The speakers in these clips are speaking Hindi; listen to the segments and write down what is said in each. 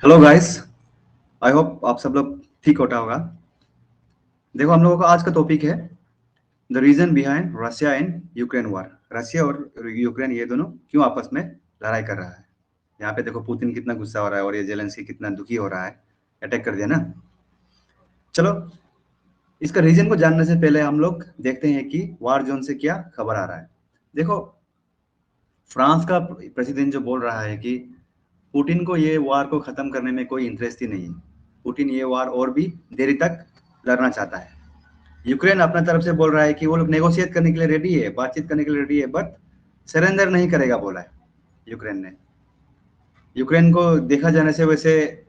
Hello guys. आई होप आप सब लोग ठीक होता होगा। देखो, हम लोगों का आज का टॉपिक है the reason behind Russia and Ukraine war. Russia और यूक्रेन ये दोनों क्यों आपस में लड़ाई कर रहा है। यहाँ पे देखो, पुतिन कितना गुस्सा हो रहा है और ये जेलेंस्की कितना दुखी हो रहा है। अटैक कर दिया ना। चलो, इसका रीजन को जानने से पहले हम लोग देखते हैं कि वार जोन से क्या खबर आ रहा है। देखो, फ्रांस का प्रेसिडेंट जो बोल रहा है कि पुतिन को ये वार को खत्म करने में कोई इंटरेस्ट ही नहीं है। पुतिन ये वार और भी देरी तक लड़ना चाहता है। यूक्रेन अपना तरफ से बोल रहा है कि वो लोग नेगोशिएट करने के लिए रेडी है, बातचीत करने के लिए रेडी है, बट सरेंडर नहीं करेगा बोला है यूक्रेन ने। यूक्रेन को देखा जाने से वैसे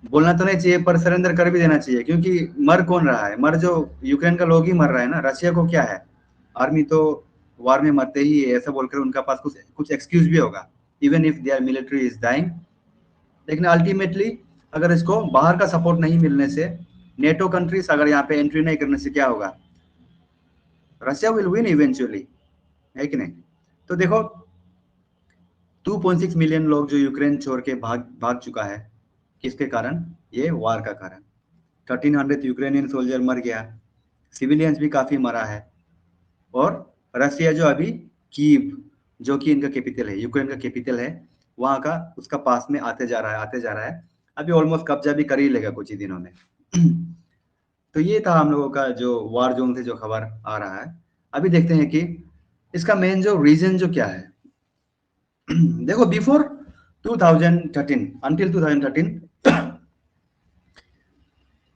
बोलना तो नहीं चाहिए, पर सरेंडर कर भी देना चाहिए, क्योंकि मर कौन रहा है? मर जो यूक्रेन का लोग ही मर रहा है ना। रशिया को क्या है, आर्मी तो वार में मरते ही है, ऐसा बोलकर उनका पास कुछ कुछ एक्सक्यूज भी होगा, even if their military is dying. लेकिन अल्टीमेटली अगर इसको बाहर का सपोर्ट नहीं मिलने से, नेटो कंट्रीज अगर यहाँ पे एंट्री नहीं करने से क्या होगा? रशिया विल विन इवेंचुअली, है कि नहीं? तो देखो, 2.6 मिलियन लोग जो यूक्रेन छोड़ के भाग भाग चुका है, किसके कारण? ये वार का कारण। 1300 यूक्रेनियन सोल्जर मर गया, सिविलियंस भी काफी मरा है। और रशिया जो अभी कीव, जो कि इनका कैपिटल है, यूक्रेन का कैपिटल है, वहां का उसका पास में आते जा रहा है, आते जा रहा है। अभी ऑलमोस्ट कब्जा भी कर ही लेगा कुछ ही दिनों में। तो ये था हम लोगों का जो वार जोन से जो खबर आ रहा है। अभी देखते हैं कि इसका मेन जो रीजन जो क्या है। देखो, बिफोर 2013 अंटिल 2013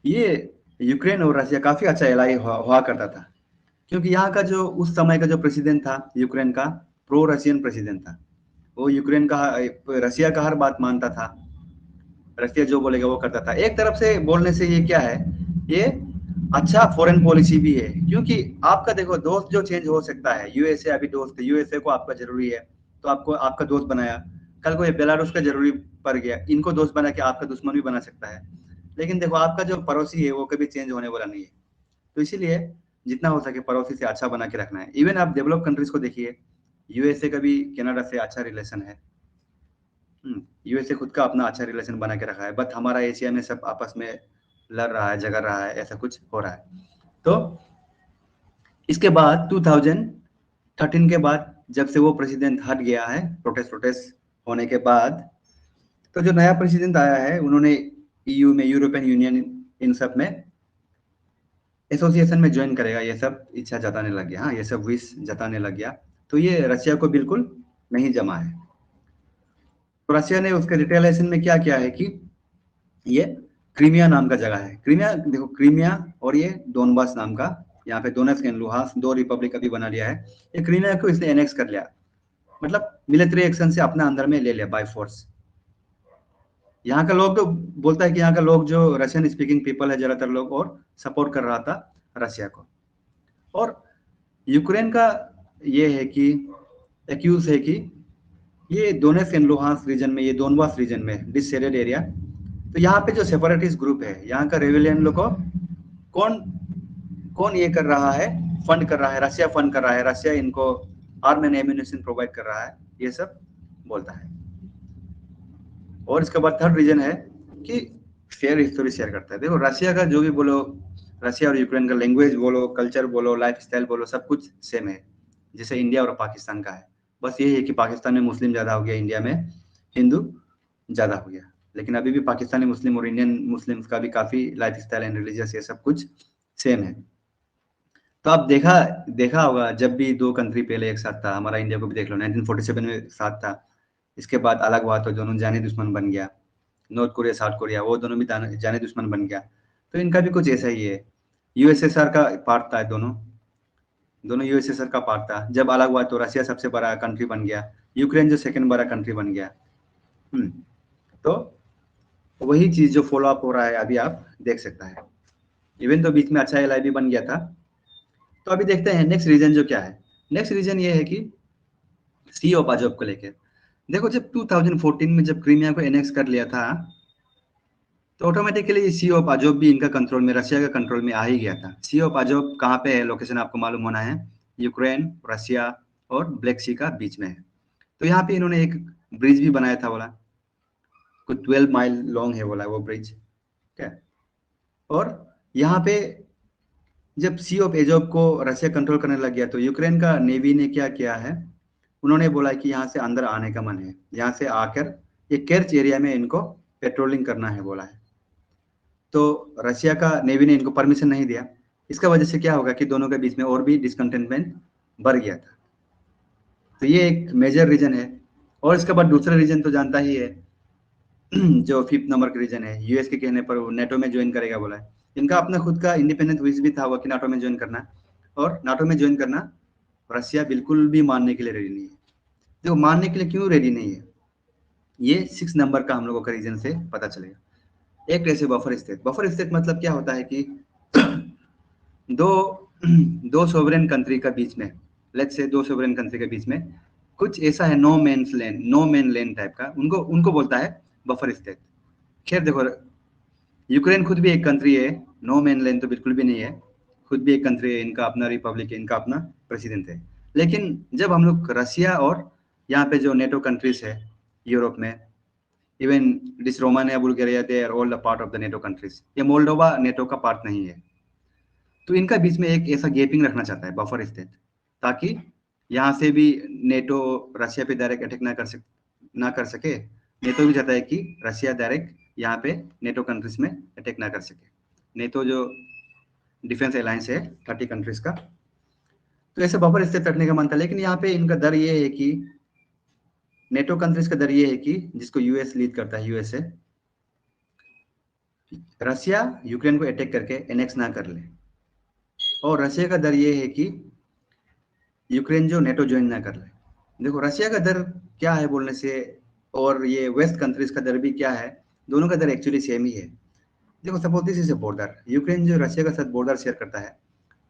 ये यूक्रेन और रशिया काफी अच्छा एलाई हुआ करता था, क्योंकि यहाँ का जो उस समय का जो प्रेसिडेंट था यूक्रेन का, प्रो रशियन प्रेसिडेंट था। वो यूक्रेन का, रशिया का हर बात मानता था। रशिया जो बोलेगा वो करता था। एक तरफ से बोलने से ये क्या है, ये अच्छा फॉरेन पॉलिसी भी है, क्योंकि आपका देखो दोस्त जो चेंज हो सकता है। यूएसए अभी दोस्त है, यूएसए को आपका जरूरी है तो आपको आपका दोस्त बनाया। कल को ये बेलारूस का जरूरी पड़ गया, इनको दोस्त बना के आपका दुश्मन भी बना सकता है। लेकिन देखो, आपका जो पड़ोसी है वो कभी चेंज होने वाला नहीं है। तो इसीलिए जितना हो सके पड़ोसी से अच्छा बना के रखना है। इवन आप डेवलप कंट्रीज को देखिए, यूएसए का भी कनाडा से अच्छा रिलेशन है। यूएसए खुद का अपना अच्छा रिलेशन बना के रखा है, बट हमारा एशिया में सब आपस में लड़ रहा है, झगड़ रहा है, ऐसा कुछ हो रहा है। तो इसके बाद 2013 के बाद जब से वो प्रेसिडेंट हट गया है, प्रोटेस्ट प्रोटेस्ट होने के बाद, तो जो नया प्रेसिडेंट आया है, उन्होंने ईयू में, यूरोपियन यूनियन, इन सब में एसोसिएशन में ज्वाइन करेगा, ये सब इच्छा जताने लग गया। हाँ, ये सब विश जताने लग गया। तो ये रशिया को बिल्कुल नहीं जमा है। तो रशिया ने उसके रिटेलिएशन में क्या किया है कि ये क्रीमिया नाम का जगह है। क्रीमिया देखो, क्रीमिया और ये डोनबास नाम का, यहाँ पे दोनेत्स्क एंड लुहांस्क दो रिपब्लिक अभी बना लिया है। ये क्रीमिया को इसने एनेक्स कर लिया, मतलब मिलिट्री एक्शन से अपने अंदर में ले लिया बाय फोर्स। यहाँ का लोग तो बोलता है कि यहाँ का लोग जो रशियन स्पीकिंग पीपल है ज्यादातर लोग, और सपोर्ट कर रहा था रशिया को। और यूक्रेन का ये है कि एक्यूज है कि ये दोनेत्स्क एंड लुहांस्क रीजन में, ये दोनबास रीजन में, डिसेडेड एरिया, तो यहाँ पे जो सेपरेटिस्ट ग्रुप है, यहाँ का रेविलियन लोग को कौन कौन ये कर रहा है, फंड कर रहा है? रशिया फंड कर रहा है, रशिया इनको आर्म एंड एम्यूनिशन प्रोवाइड कर रहा है, ये सब बोलता है। और इसके बाद थर्ड रीजन है कि शेयर हिस्टोरी शेयर करता है। देखो, रशिया का जो भी बोलो, रशिया और यूक्रेन का लैंग्वेज बोलो, कल्चर बोलो, लाइफ स्टाइल बोलो, सब कुछ सेम है, जैसे इंडिया और पाकिस्तान का है। बस यही है कि पाकिस्तान में मुस्लिम ज्यादा हो गया, इंडिया में हिंदू ज्यादा हो गया। लेकिन अभी भी पाकिस्तानी मुस्लिम और इंडियन मुस्लिम्स का भी काफी लाइफ स्टाइल एंड रिलीजियस, ये सब कुछ सेम है। तो आप देखा देखा होगा, जब भी दो कंट्री पहले एक साथ था, हमारा इंडिया को भी देख लो, 1947 में साथ था, इसके बाद अलग हुआ तो दोनों जाने दुश्मन बन गया। नॉर्थ कोरिया, साउथ कोरिया, वो दोनों भी जाने दुश्मन बन गया। तो इनका भी कुछ ऐसा ही है। यूएसएसआर का पार्ट था, दोनों दोनों यूएसएसआर का पार्ट था। जब अलग हुआ तो रशिया सबसे बड़ा कंट्री बन गया, यूक्रेन जो सेकंड बड़ा कंट्री बन गया। तो वही चीज जो फॉलो अप हो रहा है अभी आप देख सकता है। इवन तो बीच में अच्छा एलआई भी बन गया था। तो अभी देखते हैं नेक्स्ट रीजन जो क्या है। नेक्स्ट रीजन ये है कि सी ऑफ अजोब को लेकर। देखो, जब 2014 में जब क्रीमिया को एनेक्स कर लिया था, तो ऑटोमेटिकली सी ऑफ अजोब भी इनका कंट्रोल में, रशिया का कंट्रोल में आ ही गया था। सी ऑफ अजोब कहाँ पे है, लोकेशन आपको मालूम होना है, यूक्रेन, रशिया और ब्लैक सी का बीच में है। तो यहाँ पे इन्होंने एक ब्रिज भी बनाया था, बोला कुछ 12 माइल लॉन्ग है बोला है वो ब्रिज, ठीक है। और यहाँ पे जब सी ऑफ एजोव को रशिया कंट्रोल करने लग गया तो यूक्रेन का नेवी ने क्या किया है, उन्होंने बोला कि यहाँ से अंदर आने का मन है, यहाँ से आकर ये केर्च एरिया में इनको पेट्रोलिंग करना है बोला है। तो रशिया का नेवी ने इनको परमिशन नहीं दिया। इसका वजह से क्या होगा कि दोनों के बीच में और भी डिसकंटेंटमेंट बढ़ गया था। तो ये एक मेजर रीजन है। और इसके बाद दूसरा रीजन तो जानता ही है जो 5th नंबर का रीजन है, यूएस के कहने पर वो नेटो में ज्वाइन करेगा बोला है। इनका अपना खुद का इंडिपेंडेंट विश भी था वो कि नाटो में ज्वाइन करना, और नाटो में ज्वाइन करना रशिया बिल्कुल भी मानने के लिए रेडी नहीं है। देखो मानने के लिए क्यों रेडी नहीं है, ये 6 नंबर का हम लोगों का रीजन से पता चलेगा। एक ऐसे बफर स्टेट, बफर स्टेट मतलब क्या होता है कि दो दो सोवरेन कंट्री का बीच में, लेट्स से दो सोवरेन कंट्री के बीच में कुछ ऐसा है, no man's land, no man land type का, उनको उनको बोलता है बफर स्टेट। खैर देखो यूक्रेन खुद भी एक कंट्री है, नो मैन लैंड तो बिल्कुल भी नहीं है, खुद भी एक कंट्री है, इनका अपना रिपब्लिक है, इनका अपना प्रेसिडेंट है। लेकिन जब हम लोग रशिया और यहाँ पे जो नेटो कंट्रीज है यूरोप में, even this Romania Bulgaria they are all the part of the NATO countries, ये मोल्डोवा नेटो का पार्ट नहीं है। तो इनका बीच में एक ऐसा गैपिंग रखना चाहता है बफर स्टेट, ताकि यहाँ से भी नेटो रशिया पे डायरेक्ट अटैक ना कर सके। नेटो भी चाहता है कि रशिया डायरेक्ट यहाँ पे नेटो कंट्रीज में अटैक ना कर सके। नेटो जो डिफेंस अलायंस है 30 कंट्रीज का, तो ऐसे बफर स्टेट रखने का मन था। लेकिन यहाँ पे इनका डर ये है कि नेटो कंट्रीज का डर ये है कि जिसको यूएस लीड करता है, यूएसए, रशिया यूक्रेन को अटैक करके एनेक्स ना कर ले, और रशिया का डर ये है कि यूक्रेन जो नेटो ज्वाइन ना कर ले। देखो रशिया का डर क्या है बोलने से, और ये वेस्ट कंट्रीज का डर भी क्या है, दोनों का डर एक्चुअली सेम ही है। देखो suppose this is a border, Ukraine जो रशिया के साथ बॉर्डर शेयर करता है,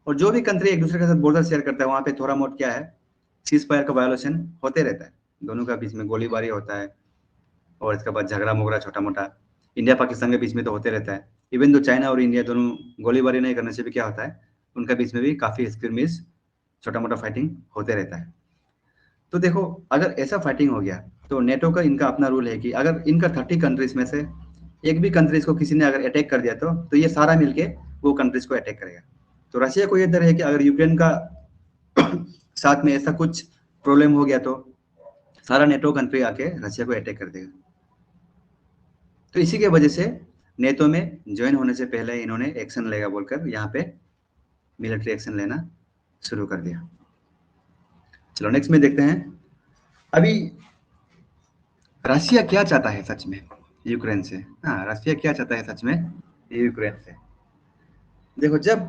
और जो भी कंट्री एक दूसरे के साथ बॉर्डर शेयर करता है वहाँ पे थोड़ा बहुत क्या है, सीज फायर का वायोलेशन होते रहता है, दोनों का बीच में गोलीबारी होता है, और इसके बाद झगड़ा मुगड़ा छोटा मोटा इंडिया पाकिस्तान के बीच में तो होते रहता है। इवन तो चाइना और इंडिया दोनों गोलीबारी नहीं करने से भी क्या होता है, उनका बीच में भी काफी स्क्रिमिज छोटा मोटा फाइटिंग होते रहता है। तो देखो अगर ऐसा फाइटिंग हो गया तो नेटो का इनका अपना रूल है कि अगर इनका 30 कंट्रीज में से एक भी कंट्रीज को किसी ने अगर अटैक कर दिया तो ये सारा मिलके वो कंट्रीज को अटैक करेगा। तो रशिया को ये डर है कि अगर यूक्रेन का साथ में ऐसा कुछ प्रॉब्लम हो गया तो सारा नेटो कंट्री आके रशिया को अटैक कर देगा। तो इसी के वजह से नेटो में ज्वाइन होने से पहले इन्होंने एक्शन लेगा बोलकर यहाँ पे मिलिट्री एक्शन लेना शुरू कर दिया। चलो नेक्स्ट में देखते हैं अभी रशिया क्या चाहता है सच में यूक्रेन से। हाँ, रशिया क्या चाहता है सच में यूक्रेन से। देखो जब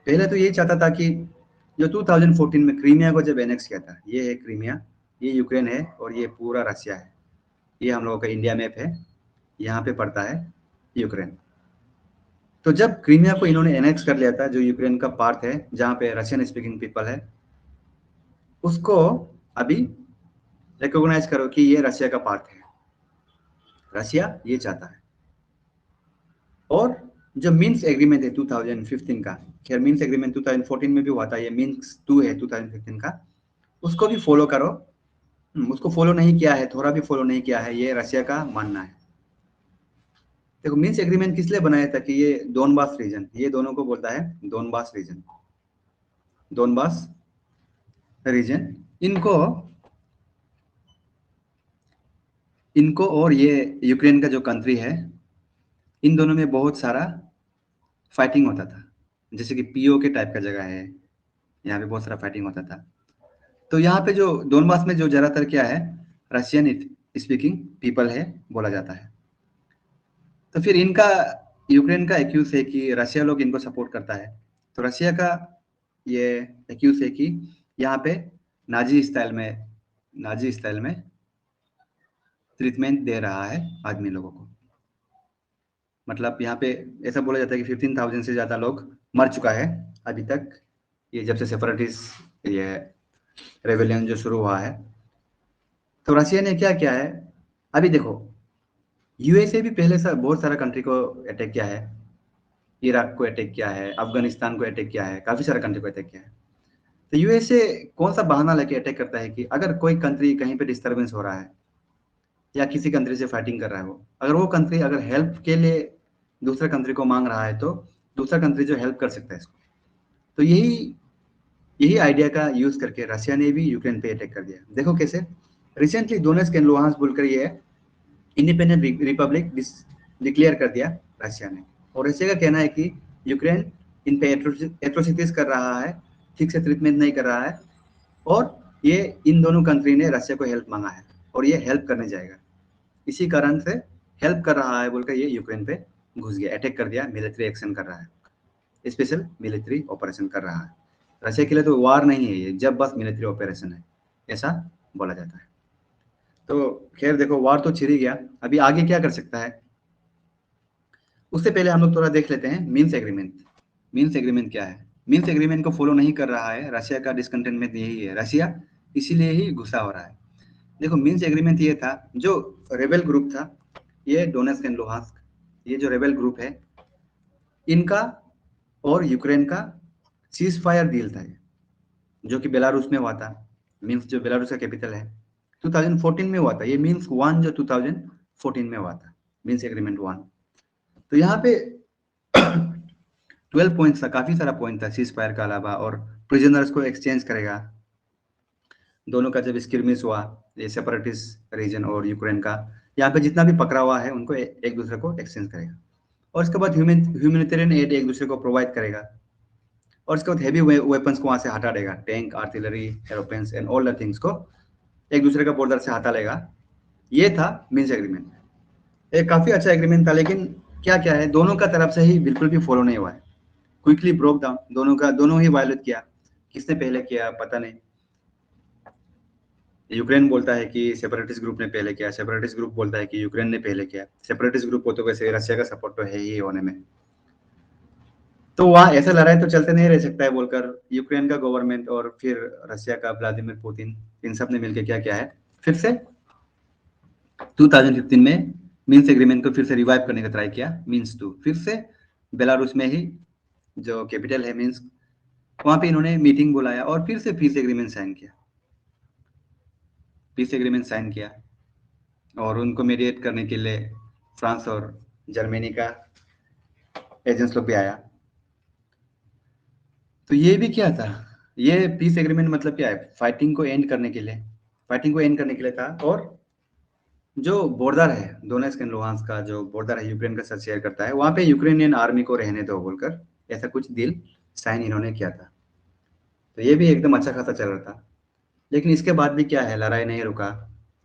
पहले तो यही चाहता था कि जो 2014 में क्रीमिया को जब एनेक्स किया था, ये है क्रीमिया, ये यूक्रेन है, और ये पूरा रशिया है। ये हम लोगों का इंडिया मैप है, यहाँ पे पड़ता है यूक्रेन। तो जब क्रीमिया को इन्होंने एनेक्स कर लिया था, जो यूक्रेन का पार्ट है जहाँ पे रशियन स्पीकिंग पीपल है, उसको अभी रिकॉग्नाइज करो कि ये रशिया का पार्ट है। रशिया ये चाहता है। और जो मिन्स्क एग्रीमेंट है 2015 का, खैर मिन्स्क एग्रीमेंट 2014 में भी हुआ था, ये मिन्स्क 2 है 2015 का, उसको भी फॉलो करो। उसको फॉलो नहीं किया है, थोड़ा भी फॉलो नहीं किया है, ये रशिया का मानना है। देखो मिन्स्क एग्रीमेंट किस लिए बनाया था कि ये डोनबास रीजन, ये दोनों को बोलता है डोनबास रीजन, डोनबास रीजन, इनको इनको और ये यूक्रेन का जो कंट्री है, इन दोनों में बहुत सारा फाइटिंग होता था। जैसे कि पीओ के टाइप का जगह है, यहाँ पे बहुत सारा फाइटिंग होता था। तो यहाँ पे जो डोनबास में जो ज्यादातर क्या है, रशियन स्पीकिंग पीपल है बोला जाता है। तो फिर इनका यूक्रेन का एक्यूज है कि रशिया लोग इनको सपोर्ट करता है। तो रशिया का ये एक्यूज है कि यहाँ पे नाजी स्टाइल में ट्रीटमेंट दे रहा है आदमी लोगों को। मतलब यहाँ पे ऐसा बोला जाता है कि 15,000 से ज्यादा लोग मर चुका है अभी तक, ये जब से सेपरेटिस्ट ये रेवेलियन जो शुरू हुआ है। तो रशिया ने क्या किया है, अभी देखो यूएसए भी पहले बहुत सारा कंट्री को अटैक किया है, इराक को अटैक किया है, अफगानिस्तान को अटैक किया है, काफी सारे कंट्री को अटैक किया है। तो यूएसए कौन सा बहाना लेके अटैक करता है कि अगर कोई कंट्री कहीं पे डिस्टर्बेंस हो रहा है या किसी कंट्री से फाइटिंग कर रहा है, वो अगर वो कंट्री अगर हेल्प के लिए दूसरा कंट्री को मांग रहा है तो दूसरा कंट्री जो हेल्प कर सकता है इसको। तो यही आइडिया का यूज करके रशिया ने भी यूक्रेन पे अटैक कर दिया। देखो कैसे, रिसेंटली डोनेट्स्क एंड लुहांस्क बोलकर ये इंडिपेंडेंट रिपब्लिक डिक्लेयर कर दिया रशिया ने, और रशिया का कहना है कि यूक्रेन इन पे एट्रोसिटीज कर रहा है, ठीक से ट्रीटमेंट नहीं कर रहा है, और ये इन दोनों कंट्री ने रशिया को हेल्प मांगा है और ये हेल्प करने जाएगा, इसी कारण से हेल्प कर रहा है बोलकर ये यूक्रेन पे घुस गया, अटैक कर दिया, मिलिट्री एक्शन कर रहा है, स्पेशल मिलिट्री ऑपरेशन कर रहा है। रशिया के लिए तो वार नहीं है ये, जब बस मिलिट्री ऑपरेशन है, ऐसा बोला जाता है। तो खैर देखो, वार तो छिड़ ही गया, अभी आगे क्या कर सकता है उससे पहले हम लोग थोड़ा देख लेते हैं मिन्स एग्रीमेंट। मिन्स एग्रीमेंट क्या है? मिन्स एग्रीमेंट को फॉलो नहीं कर रहा है रशिया का डिसकंटेंटमेंट यही है, रशिया इसीलिए ही गुस्सा हो रहा है। देखो मिन्स एग्रीमेंट ये था, जो रेबेल ग्रुप था, ये डोनेट्स्क एंड लुहांस्क, ये जो रेबेल ग्रुप है इनका और यूक्रेन का सीज फायर डील था, जो कि बेलारूस में हुआ था। मिन्स्क जो बेलारूस का कैपिटल है, 2014 में हुआ था। ये मिन्स्क 1 जो 2014 में हुआ था, मिन्स्क एग्रीमेंट 1। तो यहाँ पे 12 पॉइंट्स था, काफी सारा पॉइंट था सीज फायर का अलावा, और प्रिजनर्स को एक्सचेंज करेगा। दोनों का जब स्क्रिमिश हुआ, ये सेपरेटिस्ट रीजन और यूक्रेन का, यहाँ पे जितना भी पकड़ा हुआ है उनको एक दूसरे को एक्सचेंज करेगा, और इसके बाद ह्यूमैनिटेरियन एड एक दूसरे को प्रोवाइड करेगा, और इसके बाद हेवी वेपन्स को वहां से हटा देगा, tank, artillery, aeroplanes and all the things को एक दूसरे का बॉर्डर से हटा लेगा। ये था मिन्स्क एग्रीमेंट। एक काफी अच्छा एग्रीमेंट था, लेकिन क्या क्या है, दोनों का तरफ से ही बिल्कुल भी फॉलो नहीं हुआ है, क्विकली ब्रोक डाउन, दोनों ही वायलेट किया। किसने पहले किया पता नहीं, यूक्रेन बोलता है कि सेपरेटिस्ट ग्रुप ने पहले किया, सेपरेटिस्ट ग्रुप बोलता है कि यूक्रेन ने पहले किया। सेपरेटिस्ट ग्रुप को तो वैसे रशिया का सपोर्ट तो है ही होने में, तो वहां ऐसा लड़ाई तो चलते नहीं रह सकता है बोलकर यूक्रेन का गवर्नमेंट और फिर रशिया का व्लादिमीर पुतिन, इन सब ने मिलकर क्या किया है, फिर से 2015 में मिन्स्क एग्रीमेंट को फिर से रिवाइव करने का ट्राई किया। मिन्स्क 2 फिर से बेलारूस में ही, जो कैपिटल है मिन्स्क, वहां पे इन्होंने मीटिंग बुलाया और फिर से पीस एग्रीमेंट साइन किया। पीस एग्रीमेंट साइन किया और उनको मीडिएट करने के लिए फ्रांस और जर्मनी का एजेंट्स लोग भी आया। तो ये भी क्या था, ये पीस एग्रीमेंट मतलब क्या है, फाइटिंग को एंड करने के लिए, फाइटिंग को एंड करने के लिए था। और जो बॉर्डर है डोनेट्स्क एंड लुहांस्क का, जो बॉर्डर है यूक्रेन का साथ शेयर करता है, वहां पे यूक्रेनियन आर्मी को रहने दो बोलकर ऐसा कुछ डील साइन इन्होंने किया था। तो ये भी एकदम अच्छा खासा चल रहा था, लेकिन इसके बाद भी क्या है, लड़ाई नहीं रुका,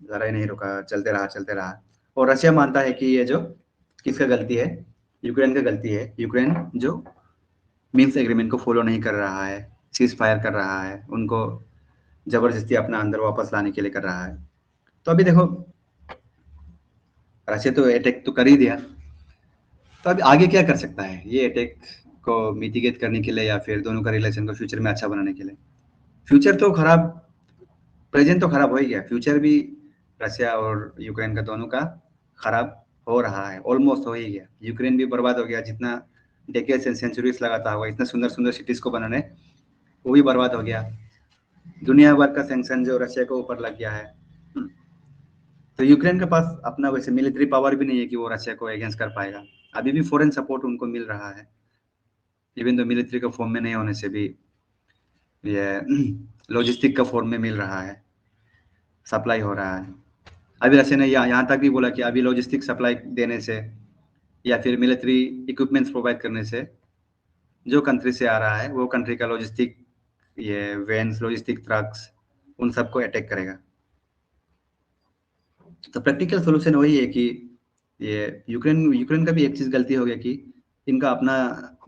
लड़ाई नहीं रुका, चलते रहा चलते रहा। और रशिया मानता है कि ये जो किसका गलती है, यूक्रेन का गलती है। यूक्रेन जो मिन्स्क एग्रीमेंट को फॉलो नहीं कर रहा है, सीज फायर कर रहा है, उनको जबरदस्ती अपना अंदर वापस लाने के लिए कर रहा है। तो अभी देखो, रशिया तो अटैक तो कर ही दिया, तो अभी आगे क्या कर सकता है ये अटैक को मिटिगेट करने के लिए, या फिर दोनों का रिलेशन को फ्यूचर में अच्छा बनाने के लिए। फ्यूचर तो खराब, प्रेजेंट तो खराब हो ही गया, फ्यूचर भी रशिया और यूक्रेन का दोनों का खराब हो रहा है, ऑलमोस्ट हो ही गया। यूक्रेन भी बर्बाद हो गया, जितना डेकेड्स एंड सेंचुरीज लगाता हुआ इतना सुंदर सुंदर सिटीज को बनाने, वो भी बर्बाद हो गया। दुनिया भर का सैंक्शन जो रशिया को ऊपर लग गया है, तो यूक्रेन के पास अपना वैसे मिलिट्री पावर भी नहीं है कि वो रशिया को अगेंस्ट कर पाएगा। अभी भी फॉरेन सपोर्ट उनको मिल रहा है, इवन तो मिलिट्री का फॉर्म में नहीं होने से भी ये लॉजिस्टिक का फॉर्म में मिल रहा है, सप्लाई हो रहा है। अभी रशिया ने यहाँ तक भी बोला कि अभी लॉजिस्टिक सप्लाई देने से या फिर मिलिट्री इक्विपमेंट्स प्रोवाइड करने से जो कंट्री से आ रहा है वो कंट्री का लॉजिस्टिक, ये वैन्स, लॉजिस्टिक ट्रक्स, उन सबको अटैक करेगा। तो प्रैक्टिकल सोल्यूशन वही है कि ये यूक्रेन का भी एक चीज गलती हो गया कि इनका अपना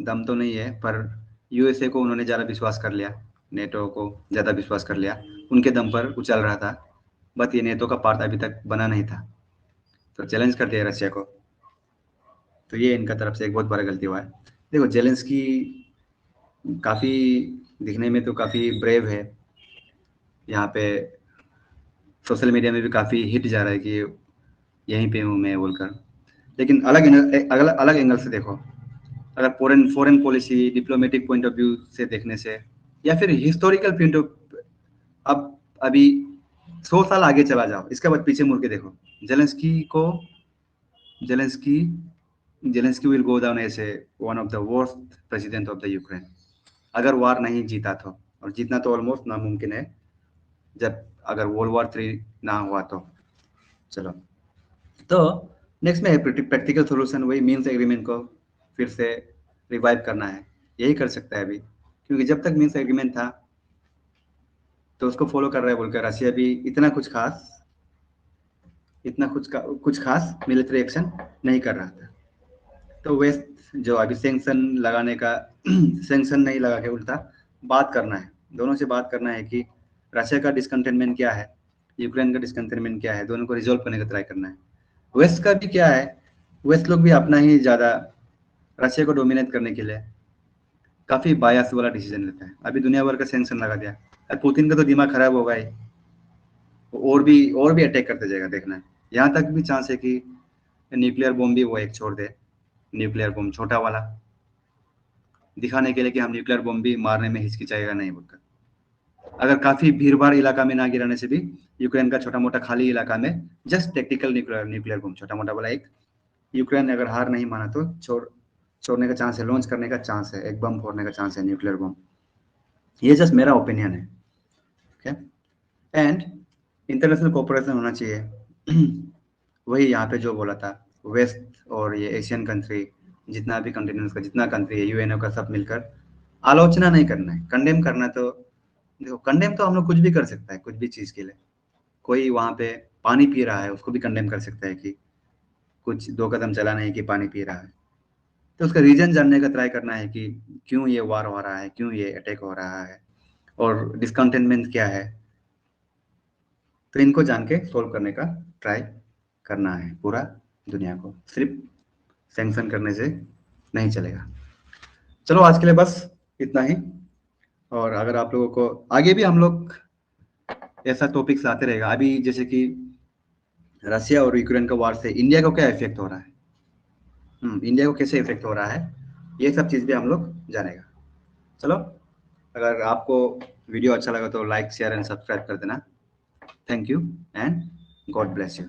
दम तो नहीं है, पर यूएसए को उन्होंने ज़्यादा विश्वास कर लिया, नेटो को ज़्यादा विश्वास कर लिया, उनके दम पर उछल रहा था, बट ये नेटो का पार्ट अभी तक बना नहीं था, तो चैलेंज कर दिया रशिया को। तो ये इनका तरफ से एक बहुत बड़ा गलती हुआ है। देखो जेलेंस्की काफ़ी दिखने में तो काफ़ी ब्रेव है, यहाँ पे सोशल मीडिया में भी काफ़ी हिट जा रहा है कि यहीं पे हूँ मैं बोलकर, लेकिन अलग एंगल से देखो, अगर foreign policy, diplomatic point of view से देखने से, या फिर हिस्टोरिकल पॉइंट ऑफ, अब अभी 100 साल आगे चला जाओ, इसके बाद पीछे मुड़ के देखो, Zelensky will go down as a one of the worst president of the Ukraine, अगर वार नहीं जीता तो, और जीतना तो ऑलमोस्ट नामुमकिन है जब अगर World War III ना हुआ तो। चलो, तो नेक्स्ट में प्रैक्टिकल सोल्यूशन, वही मीन्स एग्रीमेंट को फिर से रिवाइव करना है, यही कर सकता है अभी, क्योंकि जब तक मीन्स एग्रीमेंट था तो उसको फॉलो कर रहा है बोलकर रशिया भी इतना कुछ खास मिलिट्री एक्शन नहीं कर रहा था। तो वेस्ट जो अभी सैंक्शन लगाने का सैंक्शन नहीं लगा के उल्टा बात करना है, दोनों से बात करना है कि रशिया का डिसकंटेनमेंट क्या है, यूक्रेन का डिसकंटेनमेंट क्या है, दोनों को रिजोल्व करने का ट्राई करना है। वेस्ट का भी क्या है, वेस्ट लोग भी अपना ही ज्यादा रशिया को डोमिनेट करने के लिए काफी बायस वाला डिसीजन लेता है। अभी दुनिया भर का सैंक्शन लगा दिया, पुतिन का तो दिमाग खराब होगा ही, और भी अटैक करते जाएगा, देखना है। यहाँ तक भी चांस है कि न्यूक्लियर बॉम्ब भी वो एक छोड़ दे, न्यूक्लियर बॉम्ब छोटा वाला, दिखाने के लिए कि हम न्यूक्लियर बॉम्ब भी मारने में हिचकिचाएगा नहीं बोलकर। अगर काफी भीड़ भाड़ इलाका में ना गिराने से भी यूक्रेन का छोटा मोटा खाली इलाका में जस्ट टेक्टिकल न्यूक्लियर बॉम्ब छोटा मोटा वाला एक, यूक्रेन अगर हार नहीं माना तो छोड़ने का चांस है, लॉन्च करने का चांस है, एक बम फोड़ने का चांस है, न्यूक्लियर बम। ये जस्ट मेरा ओपिनियन है, ओके। एंड इंटरनेशनल कोऑपरेशन होना चाहिए वही यहाँ पे जो बोला था, वेस्ट और ये एशियन कंट्री, जितना भी कॉन्टिनेंट्स का जितना कंट्री है, यूएनओ का, सब मिलकर आलोचना नहीं करना है, कंडेम करना। तो देखो, कंडेम तो हम लोग कुछ भी कर सकता है, कुछ भी चीज के लिए। कोई वहां पे पानी पी रहा है, उसको भी कंडेम कर सकता है कि कुछ 2 कदम चला नहीं कि पानी पी रहा है। तो उसका रीजन जानने का ट्राई करना है कि क्यों ये वार हो रहा है, क्यों ये अटैक हो रहा है, और डिसकंटेनमेंट क्या है। तो इनको जान के सोल्व करने का ट्राई करना है पूरा दुनिया को, सिर्फ सैंक्शन करने से नहीं चलेगा। चलो, आज के लिए बस इतना ही, और अगर आप लोगों को आगे भी हम लोग ऐसा टॉपिक्स आते रहेगा। अभी जैसे कि रशिया और यूक्रेन का वार से इंडिया को क्या इफेक्ट हो रहा है, इंडिया को कैसे इफेक्ट हो रहा है, ये सब चीज भी हम लोग जानेगा। चलो, अगर आपको वीडियो अच्छा लगा तो लाइक, शेयर एंड सब्सक्राइब कर देना। Thank you and God bless you.